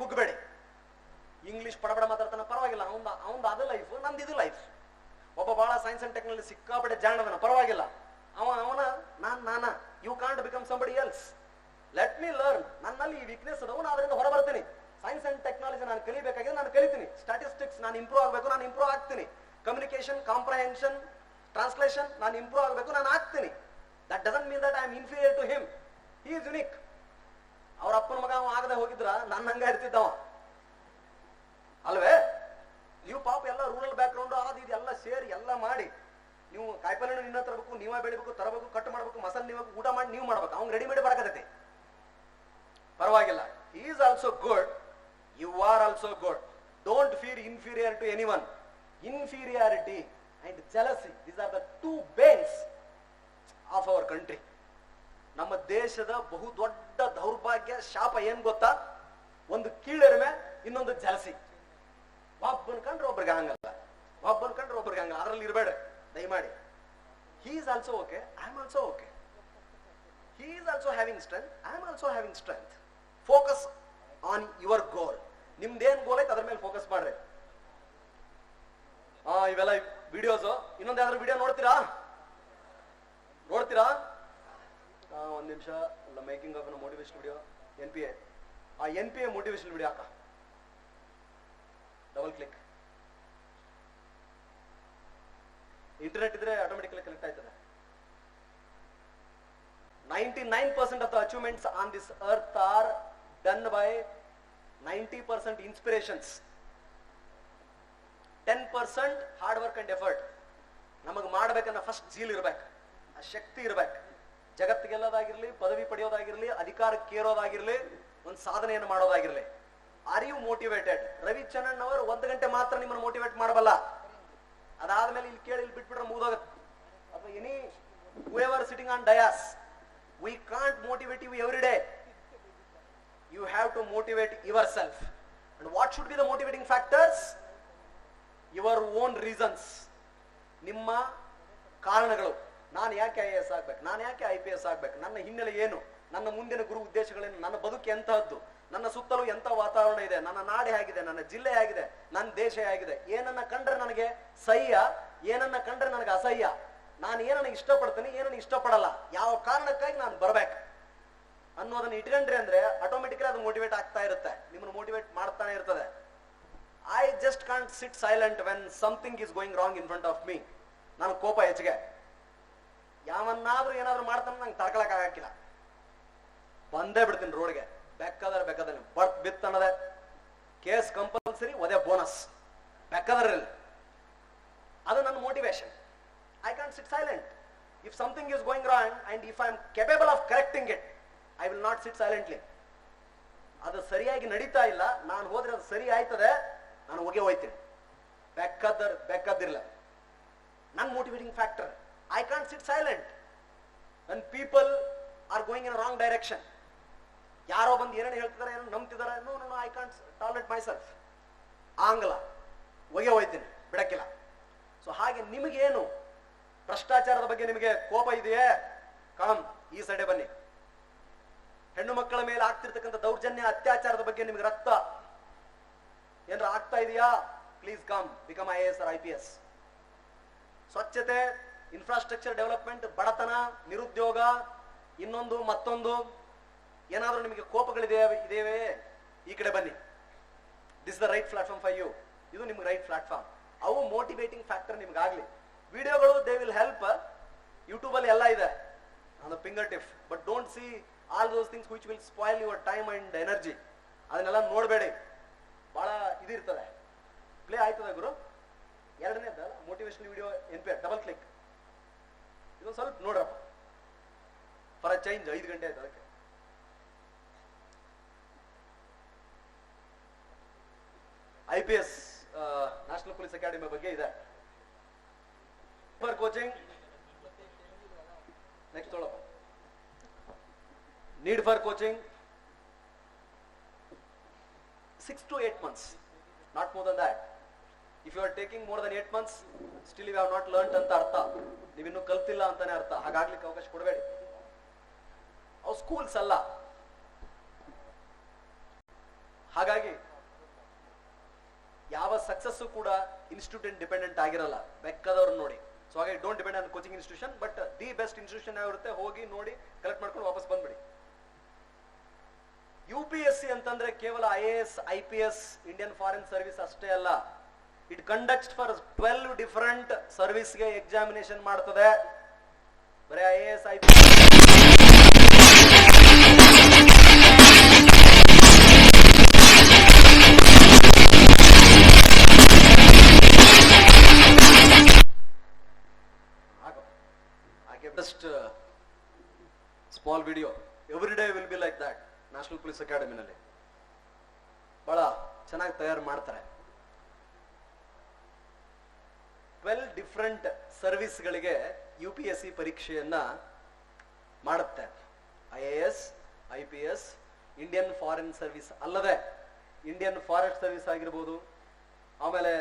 ಕುಗ್ಬೇಡಿ. English ಪಡಬಡ ಮಾತಾಡ್ತಾನ, ಪರವಾಗಿಲ್ಲ, ಅವಂದು ಅದು ಲೈಫ್, ನಂದು ಇದು ಲೈಫ್. ಒಬ್ಬ ಬಹಳ ಸೈನ್ಸ್ ಅಂಡ್ ಟೆಕ್ನಾಲಜಿ ಸಿಕ್ಕಾಪಟ್ಟೆ ಜಾಣದನ, ಪರವಾಗಿಲ್ಲ, ಅವನ ನಾನ. You can't become somebody else. Let me learn. ನನ್ನಲ್ಲಿ ಈ ವೀಕ್ನೆಸ್ ಅದಾವ, ನಾನು ಅದರಿಂದ ಹೊರ ಬರ್ತೀನಿ. ಸೈನ್ಸ್ ಅಂಡ್ ಟೆಕ್ನಾಲಜಿ ನಾನು ಕಲಿಬೇಕಾಗಿದೆ, ನಾನು ಕಲಿತೀನಿ. ಸ್ಟಾಟಿಸ್ಟಿಕ್ಸ್ ನಾನು ಇಂಪ್ರೂವ್ ಆಗಬೇಕು, ನಾನು ಇಂಪ್ರೂವ್ ಆಗ್ತೀನಿ. ಕಮ್ಯುನಿಕೇಶನ್, ಕಾಂಪ್ರಹೆನ್ಷನ್, ಟ್ರಾನ್ಸ್ಲೇಷನ್ ನಾನು ಇಂಪ್ರೂವ್ ಆಗಬೇಕು, ನಾನು ಆಗ್ತೀನಿ. That doesn't mean that I am inferior to him. He is unique. ಅವ್ರ ಅಪ್ಪನ ಮಗ ಅವ ಆಗದೆ ಹೋಗಿದ್ರ ನನ್ನ ಹಂಗ ಇರ್ತಿದ್ದವ ಅಲ್ವೇ? ನೀವು ಪಾಪ ಎಲ್ಲ ರೂರಲ್ ಬ್ಯಾಕ್ ಗ್ರೌಂಡ್ ಇದು ಎಲ್ಲ ಸೇರಿ ಎಲ್ಲ ಮಾಡಿ, ನೀವು ಕಾಯಿಪಲ್ಲೆ ನಿನ್ನ ತರಬೇಕು, ನೀವೇ ಬೆಳಿಬೇಕು, ತರಬೇಕು, ಕಟ್ ಮಾಡ್ಬೇಕು, ಮಸಾಲೆ ನೀವು ಊಟ ಮಾಡಿ ನೀವು ಮಾಡ್ಬೇಕು. ಅವ್ನು ರೆಡಿಮೇಡ್ ಬರಕತೈತಿ, ಪರವಾಗಿಲ್ಲ. he is also good, you are also good. Don't feel inferior to anyone. Inferiority and jealousy, these are the two banes of our country. ನಮ್ಮ ದೇಶದ ಬಹು ದೊಡ್ಡ ದೌರ್ಭಾಗ್ಯ, ಶಾಪ ಏನ್ ಗೊತ್ತಾ? ಒಂದು ಕೀಳೆರಿಮೆ, ಇನ್ನೊಂದು ಜಲಸಿ. ಒಬ್ಬನ ಕಂಡ್ರೆ ಒಬ್ರಿಗೆ ಹಂಗಲ್ಲ, ಒಬ್ಬನ ಕಂಡ್ರೆ ಒಬ್ರಿಗೆ ಹಂಗಲ್ಲ. ಅದ್ರಲ್ಲಿ ಇರಬೇಡ ದಯಮಾಡಿ. he is also okay, I am also okay. he is also having strength, I am also having strength. Focus on your goal. ನಿಮ್ದೇನ್ ಗೋಲ್ ಐತೆ ಅದ್ರ ಮೇಲೆ ಫೋಕಸ್ ಮಾಡ್ರಿ. ಇವೆಲ್ಲ ವಿಡಿಯೋಸ್. ಇನ್ನೊಂದು ಯಾವ್ದಾದ್ರು ವಿಡಿಯೋ ನೋಡ್ತೀರಾ? ಒಂದ್ ನಿಮಿಷ. Making of motivation video, NPA. ಆ NPA ಮೋಟಿವೇಶನ್ ವಿಡಿಯೋ ಹಾಕ, ಡಬಲ್ ಕ್ಲಿಕ್. ಇಂಟರ್ನೆಟ್ ಇದ್ರೆ ಆಟೋಮೆಟಿಕಲಿ ಕನೆಕ್ಟ್ ಆಯ್ತದೆ. 99% of the achievements on this earth are done by 90% inspirations, 10% hard work and effort. ನಮಗೆ ಮಾಡಬೇಕನ್ನ ಫಸ್ಟ್ ಜೀಲ್ ಇರ್ಬೇಕು, ಆ ಶಕ್ತಿ ಇರ್ಬೇಕು. ಜಗತ್ತಿಗೆಲ್ಲದಾಗಿರ್ಲಿ, ಪದವಿ ಪಡೆಯೋದಾಗಿರ್ಲಿ, ಅಧಿಕಾರಕ್ಕೆ ಏರೋದಾಗಿರ್ಲಿ, ಒಂದು ಸಾಧನೆಯನ್ನು ಮಾಡೋದಾಗಿರ್ಲಿ. Are you motivated? ರವಿಚಂದ್ರನ್ ಅವರು 1 ಗಂಟೆ ಮಾತ್ರ ನಿಮ್ಮನ್ನು ಮೋಟಿವೇಟ್ ಮಾಡಬಲ್ಲ. ಅದಾದ್ಮೇಲೆ ಇಲ್ಲಿ ಕೇಳಿ ಇಲ್ಲಿ ಬಿಟ್ಬಿಟ್ರೆ ಮುಗಿದೋಗುತ್ತೆ. ಅಥವಾ any whoever sitting on dais, we can't motivate you every day. You have to motivate yourself. And what should be the motivating factors? Your own reasons. ನಿಮ್ಮ ಕಾರಣಗಳು. ನಾನು ಯಾಕೆ IAS ಆಗ್ಬೇಕು, ನಾನು ಯಾಕೆ IPS ಆಗ್ಬೇಕು, ನನ್ನ ಹಿನ್ನೆಲೆ ಏನು, ನನ್ನ ಮುಂದಿನ ಗುರು ಉದ್ದೇಶಗಳೇನು, ನನ್ನ ಬದುಕು ಎಂತಹದ್ದು, ನನ್ನ ಸುತ್ತಲೂ ಎಂತ ವಾತಾವರಣ ಇದೆ, ನನ್ನ ನಾಡೆ ಹೇಗಿದೆ, ನನ್ನ ಜಿಲ್ಲೆ ಹೇಗಿದೆ, ನನ್ನ ದೇಶ ಹೇಗಿದೆ, ಏನನ್ನ ಕಂಡ್ರೆ ನನಗೆ ಸಹ್ಯ, ಏನನ್ನ ಕಂಡ್ರೆ ನನಗೆ ಅಸಹ್ಯ, ನಾನು ಏನನ್ನ ಇಷ್ಟಪಡ್ತೀನಿ, ಏನನ್ನ ಇಷ್ಟಪಡಲ್ಲ, ಯಾವ ಕಾರಣಕ್ಕಾಗಿ ನಾನು ಬರ್ಬೇಕು ಅನ್ನೋದನ್ನ ಇಟ್ಕೊಂಡ್ರಿ ಅಂದ್ರೆ ಆಟೋಮೆಟಿಕಲಿ ಅದು ಮೋಟಿವೇಟ್ ಆಗ್ತಾ ಇರುತ್ತೆ, ನಿಮ್ಮನ್ನು ಮೋಟಿವೇಟ್ ಮಾಡ್ತಾನೆ ಇರ್ತದೆ. I just can't sit silent when something is going wrong in front of me. ನಾನು ಕೋಪ ಹೆಚ್ಚಿಗೆ ಯಾವನ್ನಾದ್ರೂ ಏನಾದ್ರು ಮಾಡ್ತಾನೆ ನಂಗೆ ತಡ್ಕೊಳಕ್ ಆಗಕ್ಕಿಲ್ಲ, ಬಂದೇ ಬಿಡ್ತೀನಿ ರೋಡ್ಗೆ. ಬೇಕಾದ್ರೆ ಬರ್ತ್ ಬಿತ್ ಅನ್ನೋದೆ ಕೇಸ್ ಕಂಪಲ್ಸರಿ, ಒದೆ ಬೋನಸ್, ಬೇಕಾದ್ರಲ್ಲಿ. ಅದು ನನ್ನ motivation. I can't sit silent. If something is going wrong and if I am capable of correcting it, I will not sit silently. ಅದು ಸರಿಯಾಗಿ ನಡೀತಾ ಇಲ್ಲ, ನಾನು ಹೋದ್ರೆ ಅದು ಸರಿ ಆಯ್ತದೆ, ನಾನು ಹೋಗ್ತೀನಿ, ಬೇಕಾದಿರಲ್ಲ. ನನ್ನ motivating factor. I can't sit silent when people are going in a wrong direction. ಯಾರೋ ಬಂದು ಏನೇನು ಹೇಳ್ತಿದ್ದಾರೆ, ಏನೋ ನಂಬ್ತಿದ್ದಾರೆ, no I can't tolerate myself. ಆಂಗ್ಲ ಹೋಗ್ತೀನಿ, ಬಿಡಕ್ಕಿಲ್ಲ. ಸೊ ಹಾಗೆ ನಿಮಗೇನು ಭ್ರಷ್ಟಾಚಾರದ ಬಗ್ಗೆ ನಿಮಗೆ ಕೋಪ ಇದೆಯೇ? ಕಮ್ ಈ ಸೈಡೆ ಬನ್ನಿ. ಹೆಣ್ಣು ಮಕ್ಕಳ ಮೇಲೆ ಆಗ್ತಿರ್ತಕ್ಕಂಥ ದೌರ್ಜನ್ಯ, ಅತ್ಯಾಚಾರದ ಬಗ್ಗೆ ನಿಮಗೆ ರಕ್ತ ಏನಾರ ಆಗ್ತಾ ಇದೆಯಾ? Please come, become IAS or IPS. ಸ್ವಚ್ಛತೆ, ಇನ್ಫ್ರಾಸ್ಟ್ರಕ್ಚರ್ ಡೆವಲಪ್ಮೆಂಟ್, ಬಡತನ, ನಿರುದ್ಯೋಗ, ಇನ್ನೊಂದು ಮತ್ತೊಂದು ಏನಾದ್ರೂ ನಿಮಗೆ ಕೋಪಗಳಿದೆಯೇ? ಈ ಕಡೆ ಬನ್ನಿ. This the right platform for you. ಇದು ನಿಮ್ಗೆ ರೈಟ್ ಪ್ಲಾಟ್ಫಾರ್ಮ್. ಅವು ಮೋಟಿವೇಟಿಂಗ್ ಫ್ಯಾಕ್ಟರ್ ನಿಮ್ಗಾಗ್ಲಿ. ವಿಡಿಯೋಗಳು ದೇ ವಿಲ್ ಹೆಲ್ಪ್. ಯೂಟ್ಯೂಬ್ ಅಲ್ಲಿ ಎಲ್ಲ ಇದೆ on the fingertip. But don't see all those things which will spoil your time and energy. ಅದನ್ನೆಲ್ಲ ನೋಡಬೇಡಿ, ಬಹಳ ಇದಿರ್ತದೆ. ಪ್ಲೇ ಆಯ್ತದೆ ಗುರು. ಎರಡನೇದ motivational video NPA, double click. ಇದೊಂದು ಸ್ವಲ್ಪ ನೋಡ್ರಪ್ಪ, ಫಾರ್ ಅ ಚೇಂಜ್. 5 ಗಂಟೆ ಆಯ್ತು ಅದಕ್ಕೆ. IPS ನ್ಯಾಷನಲ್ ಪೊಲೀಸ್ ಅಕಾಡೆಮಿ ಬಗ್ಗೆ ಇದೆ. ಫಾರ್ ಕೋಚಿಂಗ್ ನೆಕ್ಸ್ಟ್ ತೊಳಪ್ಪ. Need for coaching 6 to 8 months, not more than that. If you are taking more than 8 months, still you have not learned ಅಂತ ಅರ್ಥ, ನೀವಿನ್ನೂ ಕಲ್ತಿಲ್ಲ ಅಂತಾನೆ ಅರ್ಥ. ಹಾಗಾಗ್ಲಿಕ್ಕೆ ಅವಕಾಶ ಕೊಡಬೇಡಿ. ಅವು ಸ್ಕೂಲ್ಸ್ ಅಲ್ಲ, ಹಾಗಾಗಿ ಯಾವ ಸಕ್ಸಸ್ ಕೂಡ ಇನ್ಸ್ಟಿಟ್ಯೂಟ್ ಡಿಪೆಂಡೆಂಟ್ ಆಗಿರಲ್ಲ, ಬೇಕಾದವ್ರು ನೋಡಿ. ಸೊ ಹಾಗಾಗಿ don't depend on coaching institution, but the best institution ಯಾವಿರುತ್ತೆ ಹೋಗಿ ನೋಡಿ ಕಲೆಕ್ಟ್ ಮಾಡ್ಕೊಂಡು ವಾಪಸ್ ಬಂದ್ಬಿಡಿ. UPSC ಅಂತಂದ್ರೆ ಕೇವಲ IAS IPS Indian foreign service ಅಷ್ಟೇ ಅಲ್ಲ, ಇಟ್ ಕಂಡಕ್ಟ್ಸ್ ಫಾರ್ 12 ಡಿಫರೆಂಟ್ ಸರ್ವಿಸ್ಗೆ ಎಕ್ಸಾಮಿನೇಷನ್ ಮಾಡ್ತದೆ. ಬರೀ IAS IPS just small video every day will be like that. National police ಅಕಾಡೆಮಿನಲ್ಲಿ ಬಹಳ ಚೆನ್ನಾಗಿ ತಯಾರು ಮಾಡ್ತಾರೆ. 12 ಡಿಫರೆಂಟ್ ಸರ್ವಿಸ್ಗಳಿಗೆ UPSC ಪರೀಕ್ಷೆಯನ್ನ ಮಾಡುತ್ತೆ. IAS IPS Indian foreign service ಅಲ್ಲದೆ ಇಂಡಿಯನ್ ಫಾರೆಸ್ಟ್ ಸರ್ವಿಸ್ ಆಗಿರ್ಬೋದು, ಆಮೇಲೆ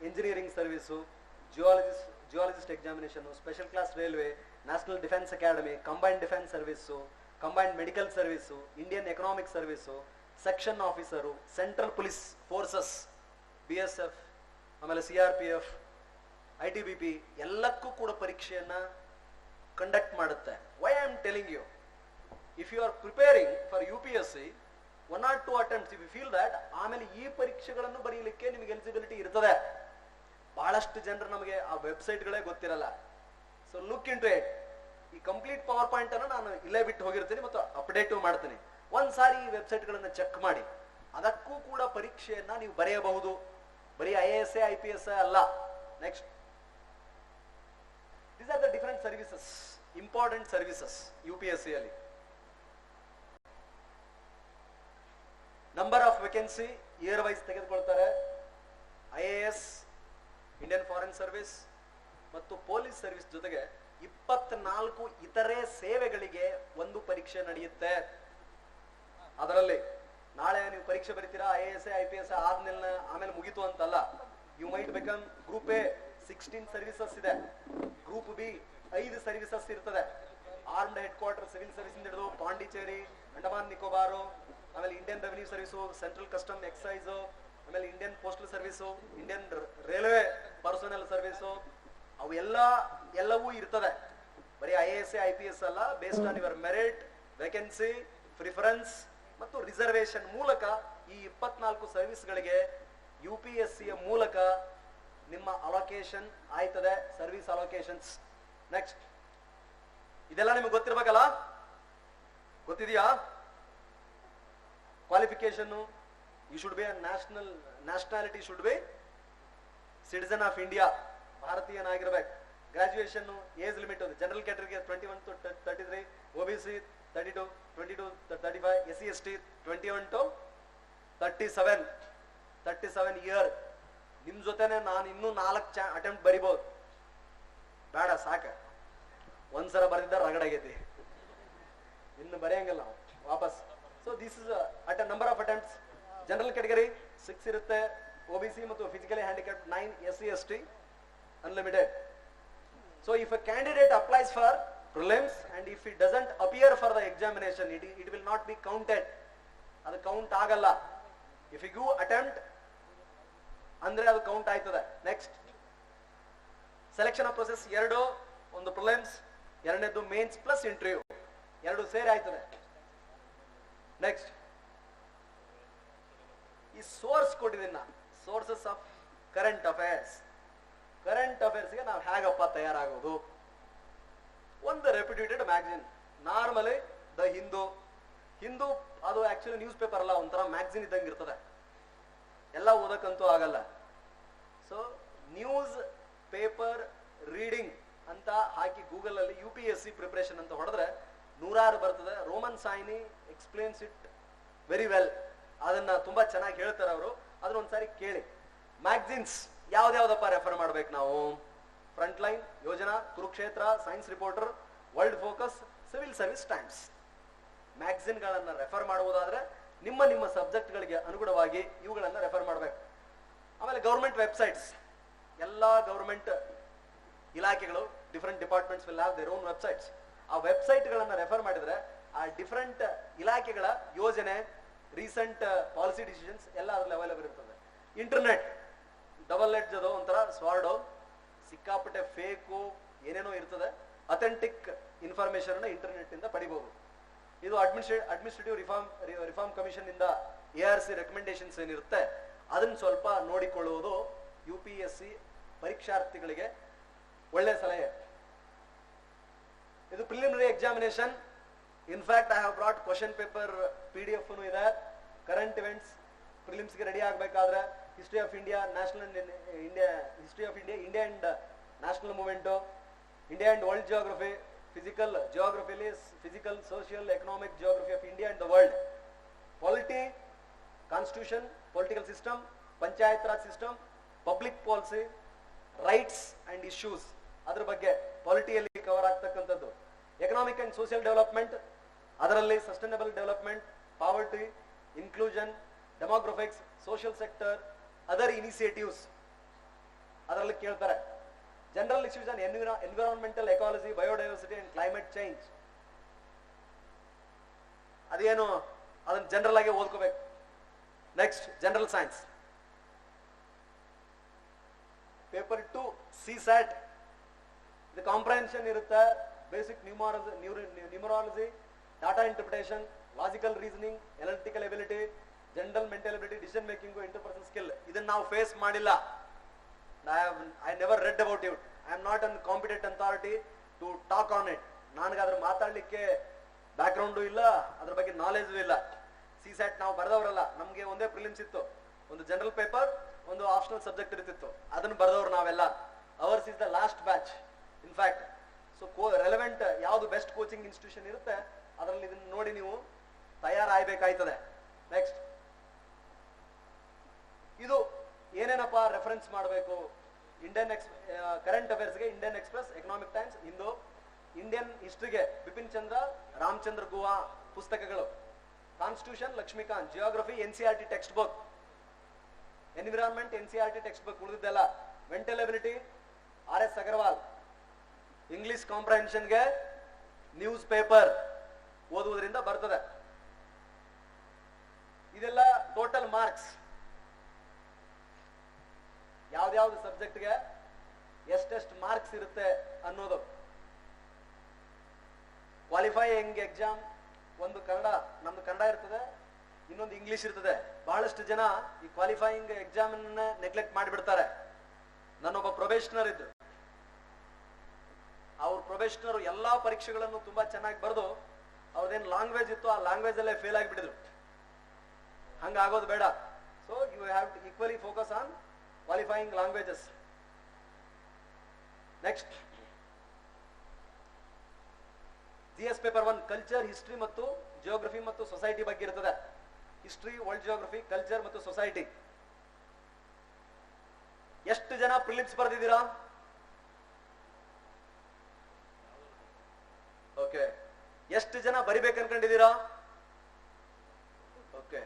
engineering service, geologist examination, special class railway, national defence academy, combined defence service, combined medical service, Indian economic service, section officer, central police forces, BSF, ಆಮೇಲೆ CRPF, ITBP ಎಲ್ಲಕ್ಕೂ ಕೂಡ ಪರೀಕ್ಷೆಯನ್ನ conduct ಮಾಡುತ್ತೆ. Why I am telling you, if you are preparing for UPSC 1 or 2 attempts, if you feel that, ಆಮೇಲೆ ಈ ಪರೀಕ್ಷೆಗಳನ್ನು ಬರೀಲಿಕ್ಕೆ ನಿಮಗೆ ಎಲಿಜಿಬಿಲಿಟಿ ಇರ್ತದೆ. ಬಹಳಷ್ಟು ಜನರು ನಮಗೆ ಆ ವೆಬ್ಸೈಟ್ಗಳೇ ಗೊತ್ತಿರಲ್ಲ. So look into it. ಈ ಕಂಪ್ಲೀಟ್ ಪವರ್ ಪಾಯಿಂಟ್ ಅನ್ನು ನಾನು ಇಲ್ಲೇ ಬಿಟ್ಟು ಹೋಗಿರ್ತೀನಿ ಮತ್ತು ಅಪ್ಡೇಟ್ ಮಾಡ್ತೀನಿ. ಒಂದ್ಸಾರಿ ಈ ವೆಬ್ಸೈಟ್ಗಳನ್ನ ಚೆಕ್ ಮಾಡಿ, ಅದಕ್ಕೂ ಕೂಡ ಪರೀಕ್ಷೆಯನ್ನ ನೀವು ಬರೆಯಬಹುದು. ಬರೀ IAS IPS ಅಲ್ಲ. Next, these are the different services, important services UPSC ಅಲ್ಲಿ. Number of vacancy year wise ತೆಗೆದುಕೊಳ್ತಾರೆ. IAS ಇಂಡಿಯನ್ ಫಾರಿನ್ ಸರ್ವಿಸ್ ಮತ್ತು ಪೊಲೀಸ್ ಸರ್ವಿಸ್ ಜೊತೆಗೆ 24 ಇತರೆ ಸೇವೆಗಳಿಗೆ ಒಂದು ಪರೀಕ್ಷೆ ನಡೆಯುತ್ತೆ. ಅದರಲ್ಲಿ ನಾಳೆ ನೀವು ಪರೀಕ್ಷೆ ಬರೀತೀರಾ, IAS IPS ಆದ್ಮೇಲೆ ಆಮೇಲೆ ಮುಗಿತು ಅಂತಲ್ಲ. You might become group A 16 services ಇದೆ, ಗ್ರೂಪ್ B 5 ಸರ್ವಿಸಸ್ ಇರ್ತದೆ. Armed headquarter civil service ಹಿಡಿದು ಪಾಂಡಿಚೇರಿ, ಅಂಡಮಾನ್ ನಿಕೋಬಾರು, ಆಮೇಲೆ Indian revenue service, central custom excise, ಆಮೇಲೆ Indian postal service, Indian railway personnel service, ಅವು ಎಲ್ಲವೂ ಇರ್ತದೆ. ಬರೀ IAS IPS ಅಲ್ಲ, based on your merit, vacancy, preference ಮತ್ತು ರಿಸರ್ವೇಶನ್ ಮೂಲಕ ಈ 24 ಸರ್ವಿಸ್ಗಳಿಗೆ UPSC ಮೂಲಕ ನಿಮ್ಮ ಅಲೋಕೇಶನ್ ಆಯ್ತದೆ, ಸರ್ವಿಸ್ ಅಲೋಕೇಶನ್ಸ್. ನೆಕ್ಸ್ಟ್, ಇದೆಲ್ಲ ನಿಮಗೆ ಗೊತ್ತಿರ್ಬೇಕಲ್ಲ, ಗೊತ್ತಿದೆಯಾ? Qualification, you should be nationality should be citizen of India, ಭಾರತೀಯನಾಗಿರ್ಬೇಕು. ಗ್ರಾಜುಯೇಷನ್ ಏಜ್ ಲಿಮಿಟ್ ಜನರಲ್ ಕ್ಯಾಟಗರಿಗೆ 21 to 33, OBC 32, 22 to 35, SC ST 21 to 37 year. ನಿಮ್ ಜೊತೆನೆ ನಾನು ಇನ್ನೂ 4 ಅಟೆಂಪ್ಟ್ ಬರಿಬಹುದು. ಬೇಡ, ಸಾಕ, ಒಂದ್ಸಲ ಬರೆದಿದ್ದ ರಗಡಾಗೈತಿ, ಇನ್ನು ಬರೆಯಂಗಿಲ್ಲ ನಾವು ವಾಪಸ್. So this is at number of attempts. General category 6 ಇರುತ್ತೆ, OBC ಮತ್ತು physically handicapped 9, SC ST unlimited. So if a candidate applies for prelims and if it doesn't appear for the examination, it will not be counted. ಅದು count ಆಗಲ್ಲ. If you give attempt ಅಂದ್ರೆ ಅದು count ಆಯ್ತದೆ. Next, selection of process 2, ಒಂದು prelims, ಎರಡನೇದು mains plus interview, 2 ಸೇರಿ ಆಯ್ತದೆ. Next, ಈ ಸೋರ್ಸ್ ಕೊಟ್ಟಿದ್ದೀನಿ ನಾ, sources of current affairs. Current ಅಫೇರ್ಸ್ಗೆ ನಾವು ಹೇಗಪ್ಪ ತಯಾರಾಗೋದು? ಒಂದು reputed magazine, normally the Hindu ಅದು ಆಕ್ಚುಲಿ ನ್ಯೂಸ್ ಪೇಪರ್ ಅಲ್ಲ, ಒಂಥರ ಮ್ಯಾಗಝಿನ್ ಇದ್ದಂಗೆ ಇರ್ತದೆ, ಎಲ್ಲ ಓದಕ್ಕಂತೂ ಆಗಲ್ಲ. ಸೊ ನ್ಯೂಸ್ ಪೇಪರ್ ರೀಡಿಂಗ್ ಅಂತ ಹಾಕಿ ಗೂಗಲ್ ಅಲ್ಲಿ UPSC ಪ್ರಿಪರೇಷನ್ ಅಂತ ಹೊಡೆದ್ರೆ 100 ಬರ್ತದೆ. Roman Saini explains it very well, ಅದನ್ನ ತುಂಬಾ ಚೆನ್ನಾಗಿ ಹೇಳ್ತಾರೆ ಅವರು, ಅದನ್ನ ಒಂದ್ಸಾರಿ ಕೇಳಿ. ಮ್ಯಾಗಝಿನ್ಸ್ ಯಾವ್ದಾವ್ದಪ್ಪ ರೆಫರ್ ಮಾಡ್ಬೇಕು ನಾವು? Frontline, Yojana, Kurukshetra, science reporter, world focus, civil service times. ಮ್ಯಾಗಝಿನ್ಗಳನ್ನ ರೆಫರ್ ಮಾಡುವುದಾದ್ರೆ ನಿಮ್ಮ ಸಬ್ಜೆಕ್ಟ್ಗಳಿಗೆ ಅನುಗುಣವಾಗಿ ಇವುಗಳನ್ನ ರೆಫರ್ ಮಾಡ್ಬೇಕು. ಆಮೇಲೆ ಗೌರ್ಮೆಂಟ್ ವೆಬ್ಸೈಟ್ಸ್, ಎಲ್ಲಾ ಗೌರ್ಮೆಂಟ್ ಇಲಾಖೆಗಳು, different departments will have their own websites. ಆ ವೆಬ್ಸೈಟ್ಗಳನ್ನ ರೆಫರ್ ಮಾಡಿದ್ರೆ ಆ ಡಿಫರೆಂಟ್ ಇಲಾಖೆಗಳ ಯೋಜನೆ, ರೀಸೆಂಟ್ ಪಾಲಿಸಿ ಡಿಸಿಷನ್ಸ್ ಎಲ್ಲ ಅದ್ರಲ್ಲಿ ಅವೈಲೇಬಲ್ ಇರ್ತದೆ. ಇಂಟರ್ನೆಟ್ ಡಬಲ್ ಎಡ್ಜ್ ಅದು ಒಂಥರ ಸ್ವಾರ್ಡು, ಸಿಕ್ಕಾಪಟ್ಟೆ ಫೇಕು ಏನೇನೋ ಇರ್ತದೆ. ಅಥೆಂಟಿಕ್ ಇನ್ಫಾರ್ಮೇಶನ್ ಇಂಟರ್ನೆಟ್ ಇಂದ ಪಡಿಬಹುದು. ಇದು ಅಡ್ಮಿನಿಸ್ಟ್ರೇಟಿವ್ ರಿಫಾರ್ಮ್ ಕಮಿಷನ್ ಇಂದ ARC ರೆಕಮೆಂಡೇಶನ್ಸ್ ಏನಿರುತ್ತೆ ಅದನ್ನ ಸ್ವಲ್ಪ ನೋಡಿಕೊಳ್ಳುವುದು UPSC ಪರೀಕ್ಷಾರ್ಥಿಗಳಿಗೆ ಒಳ್ಳೆ ಸಲಹೆ. ಇದು preliminary examination. In fact I have brought question paper PDF ಇದೆ. ಕರೆಂಟ್ ಇವೆಂಟ್ಸ್ ಪ್ರಿಲಿಮ್ಸ್ಗೆ ರೆಡಿ ಆಗಬೇಕಾದ್ರೆ history of India, India and national movement, India and world geography, ಜಿಯೋಗ್ರಫಿಲಿ physical, social, economic geography of India and the world, polity, constitution, political system, Panchayat Raj system, public policy, rights and issues ಅದ್ರ ಬಗ್ಗೆ ಪಾಲಿಟಿಯಲ್ಲಿ cover ಆಗ್ತಕ್ಕಂಥದ್ದು. Economic and social development, ಅದರಲ್ಲಿ sustainable development, poverty, inclusion, demographics, social sector, other initiatives ಅದರಲ್ಲಿ ಕೇಳ್ತಾರೆ. General issues and environmental ecology, biodiversity and climate change, ಅದೇನು ಅದನ್ನ general ಆಗಿ ಓದ್ಕೋಬೇಕು. Next general science. Paper 2 CSAT, ಇದು ಕಾಂಪ್ರಹೆನ್ಷನ್ ಇರುತ್ತೆ. Basic numerology, data interpretation, logical reasoning, analytical ability, general mental ability, decision making, interpersonal skill. ಇದನ್ನ ನಾವು face ಮಾಡಿಲ್ಲ. I never read about it. I am not an competent authority to talk on it. ನನಗೆ ಅದ್ರ ಮಾತಾಡ್ಲಿಕ್ಕೆ background ಇಲ್ಲ, ಅದ್ರ ಬಗ್ಗೆ knowledge ಇಲ್ಲ. CSAT ನಾವು ಬರೆದವರಲ್ಲ. ನಮ್ಗೆ ಒಂದೇ ಪ್ರಿಲಿಮ್ಸ್ ಇತ್ತು, ಒಂದು ಜನರಲ್ ಪೇಪರ್, ಒಂದು ಆಪ್ಷನಲ್ ಸಬ್ಜೆಕ್ಟ್ ಇರ್ತಿತ್ತು. ಅದನ್ನು ಬರೆದವ್ರು ನಾವೆಲ್ಲ. Ours is the last batch in fact. So relevant ಯಾವುದು ಬೆಸ್ಟ್ ಕೋಚಿಂಗ್ ಇನ್ಸ್ಟಿಟ್ಯೂಷನ್ ಇರುತ್ತೆ ಅದರಲ್ಲಿ ಇದನ್ನ ನೋಡಿ ನೀವು ತಯಾರಾಗಬೇಕಾಯ್ತದೆ. ನೆಕ್ಸ್ಟ್, ಇದು ಏನೇನಪ್ಪ ರೆಫರೆನ್ಸ್ ಮಾಡಬೇಕು? ಕರೆಂಟ್ ಅಫೇರ್ಸ್ಗೆ Indian Express, Economic Times, Hindu. Indian ಹಿಸ್ಟ್ರಿಗೆ ಬಿಪಿನ್ ಚಂದ್ರ, ರಾಮಚಂದ್ರ ಗುಹಾ ಪುಸ್ತಕಗಳು. Constitution Laxmikanth, geography NCERT textbook, environment NCERT textbook. ಉಳಿದಿದ್ದೆಲ್ಲ mental ability RS Agarwal. English ಕಾಂಪ್ರಹೆನ್ಷನ್ಗೆ ನ್ಯೂಸ್ ಪೇಪರ್ ಓದುವುದರಿಂದ ಬರ್ತದೆ. ಇದೆಲ್ಲ ಟೋಟಲ್ ಮಾರ್ಕ್ಸ್, ಯಾವ್ದಾವ್ದು ಸಬ್ಜೆಕ್ಟ್ಗೆ ಎಷ್ಟೆಷ್ಟು ಮಾರ್ಕ್ಸ್ ಇರುತ್ತೆ ಅನ್ನೋದು. ಕ್ವಾಲಿಫೈಯಿಂಗ್ ಎಕ್ಸಾಮ್ ಒಂದು ಕನ್ನಡ, ನಮ್ದು ಕನ್ನಡ ಇರ್ತದೆ, ಇನ್ನೊಂದು ಇಂಗ್ಲಿಷ್ ಇರ್ತದೆ. ಬಹಳಷ್ಟು ಜನ ಈ ಕ್ವಾಲಿಫೈಯಿಂಗ್ ಎಕ್ಸಾಮ್ ನೆಗ್ಲೆಕ್ಟ್ ಮಾಡಿಬಿಡ್ತಾರೆ. ನನ್ನೊಬ್ಬ ಪ್ರೊಬೇಷನರ್ ಇದ್ರು. ಅವ್ರ ಪ್ರೊಬೇಷನರ್ ಎಲ್ಲಾ ಪರೀಕ್ಷೆಗಳನ್ನು ತುಂಬಾ ಚೆನ್ನಾಗಿ ಬರೆದು ಅವ್ರದೇನು ಲ್ಯಾಂಗ್ವೇಜ್ ಇತ್ತು ಆ ಲ್ಯಾಂಗ್ವೇಜ್ ಅಲ್ಲೇ ಫೇಲ್ ಆಗಿಬಿಟ್ಟಿದ್ರು. ಹಂಗಾಗೋದು ಬೇಡ. So you have to equally focus on qualifying languages. Next, GS paper 1 culture, history ಮತ್ತು ಜಿಯೋಗ್ರಫಿ ಮತ್ತು ಸೊಸೈಟಿ ಬಗ್ಗೆ ಇರ್ತದೆ. ಹಿಸ್ಟ್ರಿ, ವರ್ಲ್ಡ್ ಜಿಯೋಗ್ರಫಿ, ಕಲ್ಚರ್ ಮತ್ತು ಸೊಸೈಟಿ. ಎಷ್ಟು ಜನ ಪ್ರಿಲಿಮ್ಸ್ ಬರೆದಿದ್ದೀರಾ? ಓಕೆ. ಎಷ್ಟು ಜನ ಬರಿಬೇಕು ಅನ್ಕೊಂಡಿದ್ದೀರಾ? ಓಕೆ.